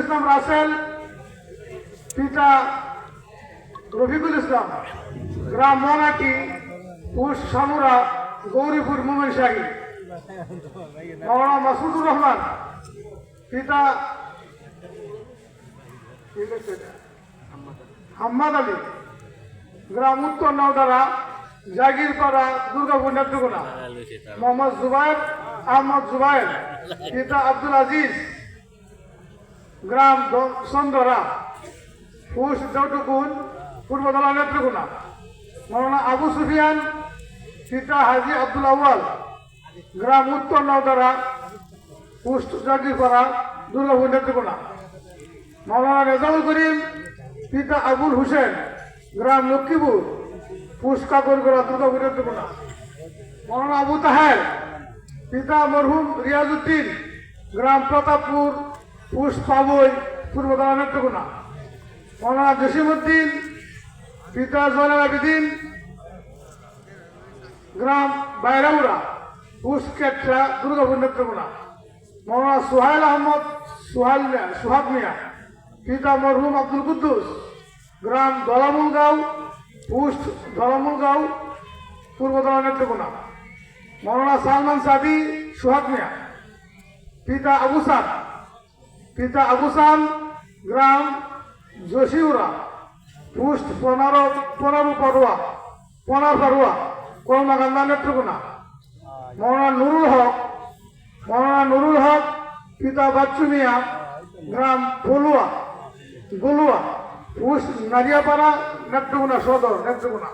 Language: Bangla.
ইসলাম রাসেল, পিতা রফিকুল ইসলাম, গ্রাম মনাটি, পোস্ট সামুরা, গৌরীপুর মোমেনশাহী। মাওলানা মাসুদুর রহমান, পিতা হাম্মাদ আলী, গ্রাম উত্তর নওদারা, জাগিরপাড়া, দুর্গাপুর, নেত্রকোনা। মোহাম্মদ জুবায়ের আহমদ জুবায়ের, পিতা আব্দুল আজিজ, গ্রাম চন্দরা, পোস্ট দেওটুকুন, পূর্বতলা, নেত্রকোনা। মাওলানা আবু সুফিয়ান, পিতা হাজি আব্দুল আউয়াল, গ্রাম উত্তর নওদারা, পোস্ট জাগিরপাড়া, দুর্গাপুর, নেত্রকোনা। মাওলানা রেজাউল করিম, পিতা আবুল হুসেন, গ্রাম লক্ষ্মীপুর, পোস্ট কাকরগোড়া, দুর্গাপুর, নেত্রকোনা। মাওলানা আবু তাহের, পিতা মরহুম রিয়াজউদ্দিন, গ্রাম প্রতাপপুর, পোস্ট পাবই, পূর্বতলা, নেত্রকোনা। মাওলানা জসিমউদ্দিন, পিতা জয়নাল আবেদিন, গ্রাম বাইরাউড়া, পোস্ট কেটরা, দুর্গাপুর, নেত্রকোনা। মাওলানা সোহাইল আহমদ সোহাগ মিয়া, পিতা মরহুম আব্দুল কুদ্দুস, গ্রাম দলামুলগাঁও, পোস্ট দলামুলগাঁও, পূর্বতলা, নেত্রকোনা। মাওলানা সালমান সাদি সোহাগ মিয়া, পিতা আবু সাম, গ্রাম জসিউরা, পোস্ট পনারপাড়ুয়া, কলমাকান্দা, নেত্রকোনা। মাওলানা নুরুল হক, পিতা বাচ্চু মিয়া, গ্রাম গলুয়া, পোস্ট নারিয়াপাড়া, নেত্রকোনা সদর, নেত্রকোনা।